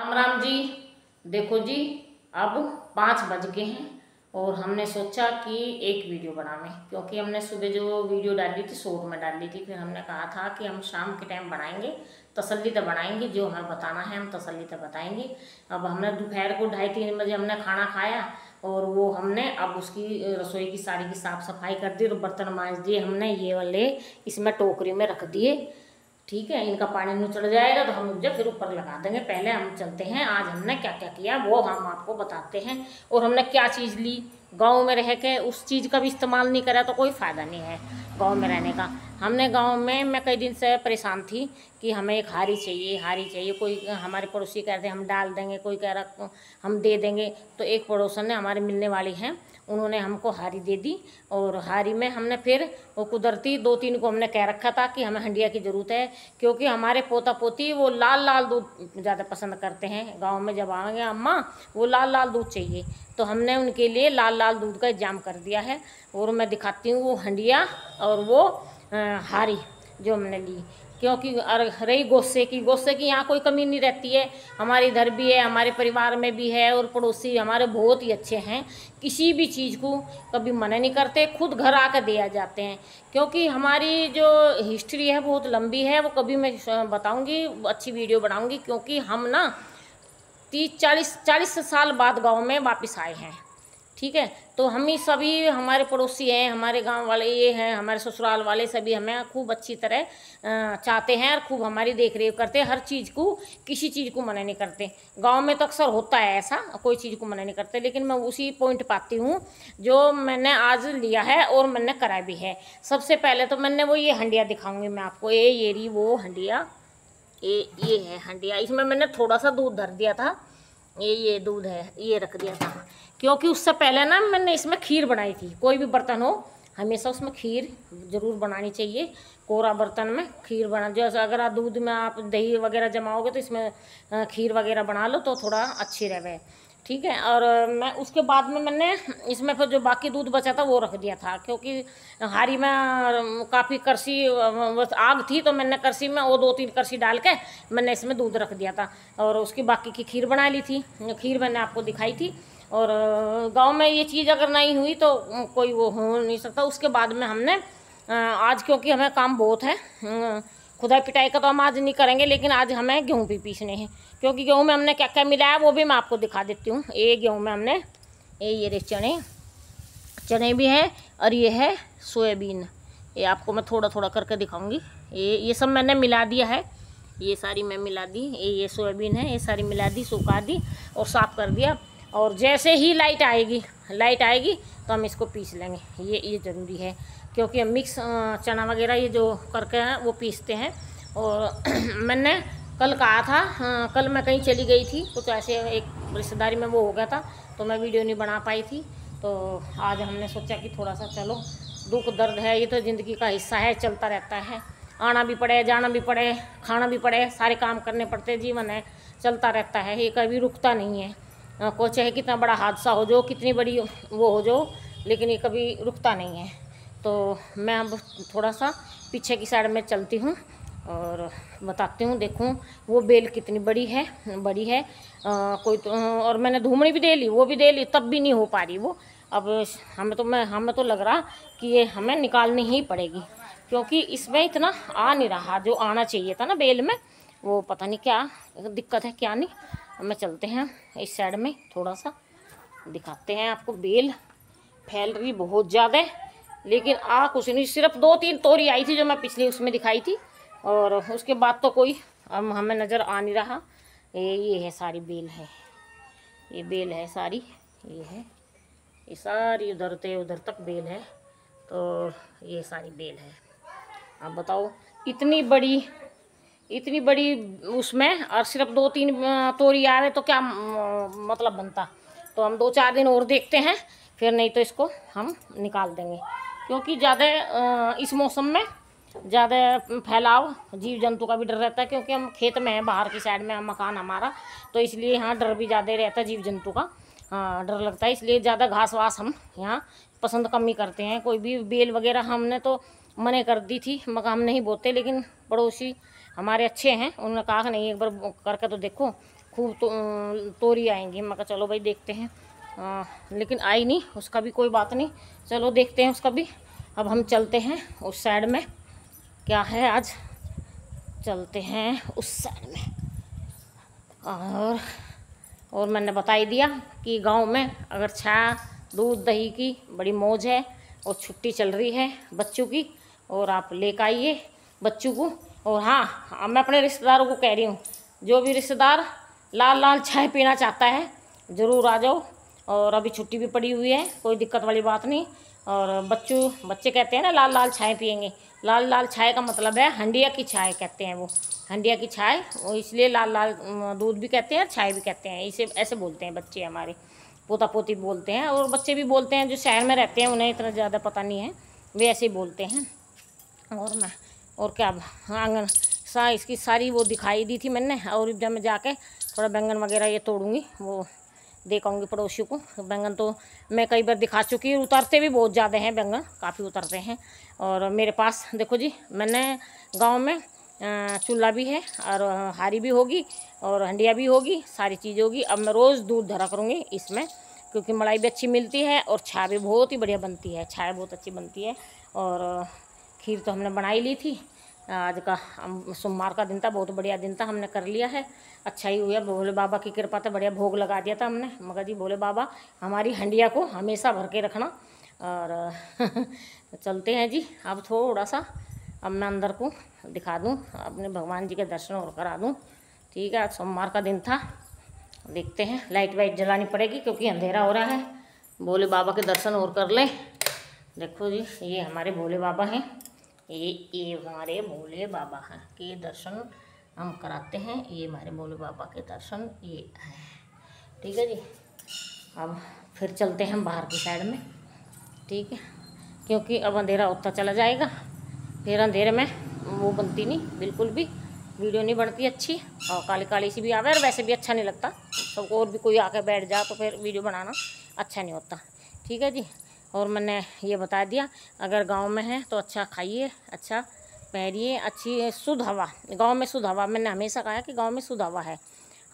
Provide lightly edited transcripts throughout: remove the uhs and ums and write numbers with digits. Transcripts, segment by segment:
राम राम जी। देखो जी, अब 5 बज गए हैं और हमने सोचा कि एक वीडियो बनावें, क्योंकि हमने सुबह जो वीडियो डाली थी शॉर्ट में डाली थी। फिर हमने कहा था कि हम शाम के टाइम बनाएंगे, तसल्ली से बनाएंगे, जो हमें बताना है हम तसल्ली से बताएंगे। अब हमने दोपहर को 2:30-3 बजे हमने खाना खाया और वो हमने अब उसकी रसोई की सारी की साफ़ सफाई कर दी और बर्तन मांज दिए हमने। ये वाले इसमें टोकरी में रख दिए, ठीक है। इनका पानी नुचड़ जाएगा तो हम जब फिर ऊपर लगा देंगे। पहले हम चलते हैं, आज हमने क्या क्या किया वो हम आपको बताते हैं। और हमने क्या चीज़ ली, गांव में रह के उस चीज़ का भी इस्तेमाल नहीं करा तो कोई फ़ायदा नहीं है गांव में रहने का। हमने गांव में मैं कई दिन से परेशान थी कि हमें एक हारी चाहिए। कोई हमारे पड़ोसी कह रहे थे हम डाल देंगे, कोई कह रहा हम दे देंगे। तो एक पड़ोसन ने हमारे मिलने वाली हैं, उन्होंने हमको हारी दे दी। और हारी में हमने फिर वो कुदरती 2-3 को हमने कह रखा था कि हमें हंडिया की ज़रूरत है, क्योंकि हमारे पोता पोती वो लाल लाल दूध ज़्यादा पसंद करते हैं। गांव में जब आएंगे अम्मा वो लाल लाल दूध चाहिए, तो हमने उनके लिए लाल लाल दूध का इंतजाम कर दिया है। और मैं दिखाती हूँ वो हंडिया और वो हारी जो हमने ली। क्योंकि रही गोस्से की यहाँ कोई कमी नहीं रहती है। हमारे इधर भी है, हमारे परिवार में भी है, और पड़ोसी हमारे बहुत ही अच्छे हैं। किसी भी चीज़ को कभी मना नहीं करते, खुद घर आकर दे आ जाते हैं। क्योंकि हमारी जो हिस्ट्री है बहुत लंबी है, वो कभी मैं बताऊंगी, अच्छी वीडियो बनाऊंगी। क्योंकि हम ना 30-40 साल बाद गाँव में वापस आए हैं, ठीक है। तो हम ही सभी हमारे पड़ोसी हैं, हमारे गांव वाले ये हैं, हमारे ससुराल वाले सभी हमें खूब अच्छी तरह चाहते हैं और खूब हमारी देख रेख करते हैं। हर चीज़ को, किसी चीज़ को मना नहीं करते। गांव में तो अक्सर होता है ऐसा, कोई चीज़ को मना नहीं करते। लेकिन मैं उसी पॉइंट पाती हूँ जो मैंने आज लिया है और मैंने करा भी है। सबसे पहले तो मैंने वो ये हंडिया दिखाऊँगी मैं आपको। ये रही वो हंडिया, ये है हंडिया। इसमें मैंने थोड़ा सा दूध धर दिया था, ये दूध है, ये रख दिया था। क्योंकि उससे पहले ना मैंने इसमें खीर बनाई थी। कोई भी बर्तन हो हमेशा उसमें खीर ज़रूर बनानी चाहिए। कोरा बर्तन में खीर बना, जैसे अगर आप दूध में आप दही वगैरह जमाओगे तो इसमें खीर वगैरह बना लो तो थोड़ा अच्छी रहे, ठीक है। और मैं उसके बाद में मैंने इसमें फिर जो बाकी दूध बचा था वो रख दिया था। क्योंकि हारी में काफ़ी करसी आग थी, तो मैंने करसी में वो 2-3 करसी डाल के मैंने इसमें दूध रख दिया था। और उसकी बाकी की खीर बना ली थी। खीर मैंने आपको दिखाई थी। और गांव में ये चीज़ अगर नहीं हुई तो कोई वो हो नहीं सकता। उसके बाद में हमने आज, क्योंकि हमें काम बहुत है, खुदाई पिटाई का तो हम आज नहीं करेंगे, लेकिन आज हमें गेहूँ भी पीसने हैं। क्योंकि गेहूँ में हमने क्या क्या मिलाया वो भी मैं आपको दिखा देती हूँ। ये गेहूँ में हमने ये रे चने भी हैं, और ये है सोयाबीन। ये आपको मैं थोड़ा थोड़ा करके दिखाऊंगी। ये सब मैंने मिला दिया है, ये सारी मैं मिला दी। ये सोयाबीन है, ये सारी मिला दी, सुखा दी और साफ़ कर दिया। और जैसे ही लाइट आएगी तो हम इसको पीस लेंगे। ये ज़रूरी है, क्योंकि हम मिक्स चना वगैरह ये जो करके हैं वो पीसते हैं। और मैंने कल कहा था, कल मैं कहीं चली गई थी, कुछ ऐसे एक रिश्तेदारी में वो हो गया था, तो मैं वीडियो नहीं बना पाई थी। तो आज हमने सोचा कि थोड़ा सा चलो, दुख दर्द है, ये तो ज़िंदगी का हिस्सा है, चलता रहता है। आना भी पड़े, जाना भी पड़े, खाना भी पड़े, सारे काम करने पड़ते, जीवन है, चलता रहता है, ये कभी रुकता नहीं है। को चाहे कितना बड़ा हादसा हो जाओ, कितनी बड़ी वो हो जाओ, लेकिन ये कभी रुकता नहीं है। तो मैं अब थोड़ा सा पीछे की साइड में चलती हूँ और बताती हूँ। देखूँ वो बेल कितनी बड़ी है कोई तो। और मैंने धूमड़ी भी दे ली, वो भी दे ली, तब भी नहीं हो पा रही वो। अब हमें तो लग रहा कि ये हमें निकालनी ही पड़ेगी, क्योंकि इसमें इतना आ नहीं रहा जो आना चाहिए था ना बेल में। वो पता नहीं क्या दिक्कत है क्या नहीं। हमें चलते हैं इस साइड में, थोड़ा सा दिखाते हैं आपको। बेल फैल रही बहुत ज़्यादा, लेकिन कुछ नहीं, सिर्फ 2-3 तोरी आई थी जो मैं पिछली उसमें दिखाई थी, और उसके बाद तो कोई हमें नज़र आ नहीं रहा। ये है सारी बेल है, ये बेल है सारी, ये है, ये सारी उधर से उधर तक बेल है। तो ये सारी बेल है। अब बताओ इतनी बड़ी उसमें, और सिर्फ 2-3 तोरी आ रहे तो क्या मतलब बनता। तो हम 2-4 दिन और देखते हैं, फिर नहीं तो इसको हम निकाल देंगे। क्योंकि ज़्यादा इस मौसम में ज़्यादा फैलाव जीव जंतु का भी डर रहता है। क्योंकि हम खेत में हैं, बाहर की साइड में मकान हमारा, तो इसलिए यहाँ डर भी ज़्यादा रहता है, जीव जंतु का डर लगता है। इसलिए ज़्यादा घास वास हम यहाँ पसंद कम ही करते हैं। कोई भी बेल वगैरह हमने तो मने कर दी थी, मगर हम नहीं बोते। लेकिन पड़ोसी हमारे अच्छे हैं, उन्होंने कहा कि नहीं एक बार करके तो देखो, खूब तो तोरी आएंगी। मैं कहा चलो भाई देखते हैं, लेकिन आई नहीं, उसका भी कोई बात नहीं, चलो देखते हैं उसका भी। अब हम चलते हैं उस साइड में, क्या है आज, चलते हैं उस साइड में। और मैंने बता ही दिया कि गांव में अगर छाया दूध दही की बड़ी मौज है और छुट्टी चल रही है बच्चों की, और आप लेकर आइए बच्चों को। और हाँ, मैं अपने रिश्तेदारों को कह रही हूँ, जो भी रिश्तेदार लाल लाल चाय पीना चाहता है ज़रूर आ जाओ। और अभी छुट्टी भी पड़ी हुई है, कोई दिक्कत वाली बात नहीं। और बच्चे कहते हैं ना लाल लाल चाय पियेंगे, लाल लाल चाय का मतलब है हंडिया की चाय कहते हैं, वो हंडिया की चाय, वो इसलिए लाल लाल दूध भी कहते हैं चाय भी कहते हैं, इसे ऐसे बोलते हैं बच्चे हमारे, पोता पोती बोलते हैं। और बच्चे भी बोलते हैं जो शहर में रहते हैं, उन्हें इतना ज़्यादा पता नहीं है, वे ऐसे ही बोलते हैं। और क्या, आंगन इसकी सारी वो दिखाई दी थी मैंने, और जब मैं जाके थोड़ा बैंगन वगैरह ये तोड़ूंगी, वो देखाऊंगी पड़ोसियों को। बैंगन तो मैं कई बार दिखा चुकी हूँ, उतरते भी बहुत ज़्यादा हैं बैंगन, काफ़ी उतरते हैं। और मेरे पास देखो जी, मैंने गांव में चूल्हा भी है और हारी भी होगी और हंडिया भी होगी, सारी चीज़ होगी। अब मैं रोज़ दूध धरा करूँगी इसमें, क्योंकि मलाई भी अच्छी मिलती है और चाय भी बहुत ही बढ़िया बनती है, चाय बहुत अच्छी बनती है। और खीर तो हमने बनाई ली थी, आज का सोमवार का दिन था, बहुत बढ़िया दिन था, हमने कर लिया है, अच्छा ही हुआ, भोले बाबा की कृपा से बढ़िया भोग लगा दिया था हमने। मगर जी भोले बाबा हमारी हंडिया को हमेशा भर के रखना। और चलते हैं जी, अब थोड़ा सा अब मैं अंदर को दिखा दूँ, अपने भगवान जी के दर्शन और करा दूँ। ठीक है, आज सोमवार का दिन था, देखते हैं, लाइट वाइट जलानी पड़ेगी क्योंकि अंधेरा हो रहा है। भोले बाबा के दर्शन और कर लें। देखो जी, ये हमारे भोले बाबा हैं, ये हमारे भोले बाबा हैं के दर्शन हम कराते हैं, ये हमारे भोले बाबा के दर्शन ये हैं। ठीक है जी, अब फिर चलते हैं हम बाहर की साइड में। ठीक है, क्योंकि अब अंधेरा होता चला जाएगा, फिर अंधेरे में वो बनती नहीं, बिल्कुल भी वीडियो नहीं बनती अच्छी, और काली काली सी भी आवे, और वैसे भी अच्छा नहीं लगता सबको, और भी कोई आके बैठ जा तो फिर वीडियो बनाना अच्छा नहीं होता। ठीक है जी, और मैंने ये बता दिया, अगर गांव में है तो अच्छा खाइए, अच्छा पहनिए, अच्छी शुद्ध हवा, गांव में शुद्ध हवा, मैंने हमेशा कहा है कि गांव में शुद्ध हवा है।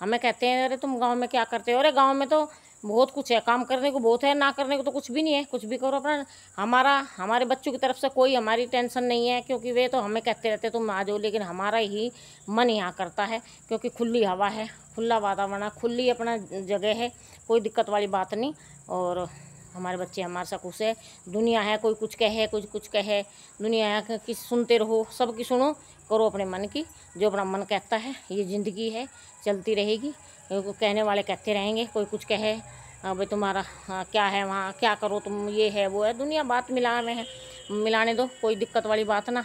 हमें कहते हैं अरे तुम गांव में क्या करते हो, अरे गांव में तो बहुत कुछ है, काम करने को बहुत है, ना करने को तो कुछ भी नहीं है, कुछ भी करो अपना। हमारे बच्चों की तरफ से कोई हमारी टेंशन नहीं है, क्योंकि वे तो हमें कहते रहते तुम आ जाओ, लेकिन हमारा ही मन यहाँ करता है, क्योंकि खुली हवा है, खुला वातावरण, खुली अपना जगह है, कोई दिक्कत वाली बात नहीं। और हमारे बच्चे हमारे साथ खुश है। दुनिया है, कोई कुछ कहे, कुछ कहे, दुनिया है कि सुनते रहो, सबकी सुनो, करो अपने मन की, जो अपना मन कहता है। ये ज़िंदगी है, चलती रहेगी, कहने वाले कहते रहेंगे, कोई कुछ कहे भाई तुम्हारा क्या है वहाँ, क्या करो तुम, ये है वो है, दुनिया बात मिलाने दो, कोई दिक्कत वाली बात ना।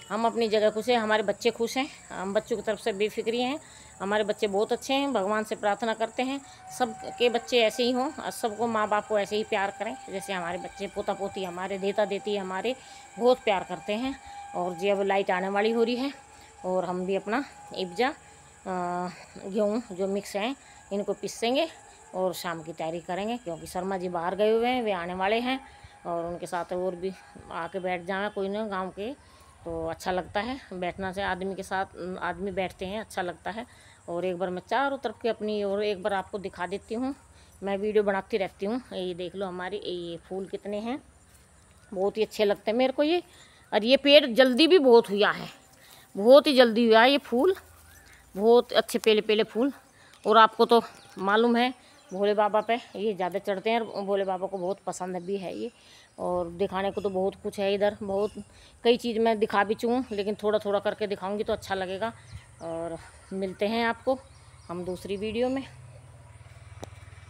हम अपनी जगह खुश हैं, हमारे बच्चे खुश हैं, हम बच्चों की तरफ से बेफिक्री हैं, हमारे बच्चे बहुत अच्छे हैं, भगवान से प्रार्थना करते हैं सब के बच्चे ऐसे ही हों, और सबको माँ बाप को ऐसे ही प्यार करें जैसे हमारे बच्चे, पोता पोती हमारे, देता देती हमारे बहुत प्यार करते हैं। और जी अब लाइट आने वाली हो रही है, और हम भी अपना इब्जा गेहूँ जो मिक्स हैं इनको पीसेंगे और शाम की तैयारी करेंगे, क्योंकि शर्मा जी बाहर गए हुए हैं, वे आने वाले हैं, और उनके साथ और भी आके बैठ जाए कोई ना गांव के, तो अच्छा लगता है बैठना से, आदमी के साथ आदमी बैठते हैं अच्छा लगता है। और एक बार मैं चारों तरफ की अपनी और एक बार आपको दिखा देती हूँ, मैं वीडियो बनाती रहती हूँ। ये देख लो हमारे ये फूल कितने हैं, बहुत ही अच्छे लगते हैं मेरे को ये। और ये पेड़ जल्दी भी बहुत हुआ है, बहुत ही जल्दी हुआ है ये फूल, बहुत अच्छे पहले पहले फूल। और आपको तो मालूम है भोले बाबा पे ये ज़्यादा चढ़ते हैं, और भोले बाबा को बहुत पसंद भी है ये। और दिखाने को तो बहुत कुछ है इधर, बहुत कई चीज़ मैं दिखा भी चुकी हूँ, लेकिन थोड़ा थोड़ा करके दिखाऊंगी तो अच्छा लगेगा। और मिलते हैं आपको हम दूसरी वीडियो में।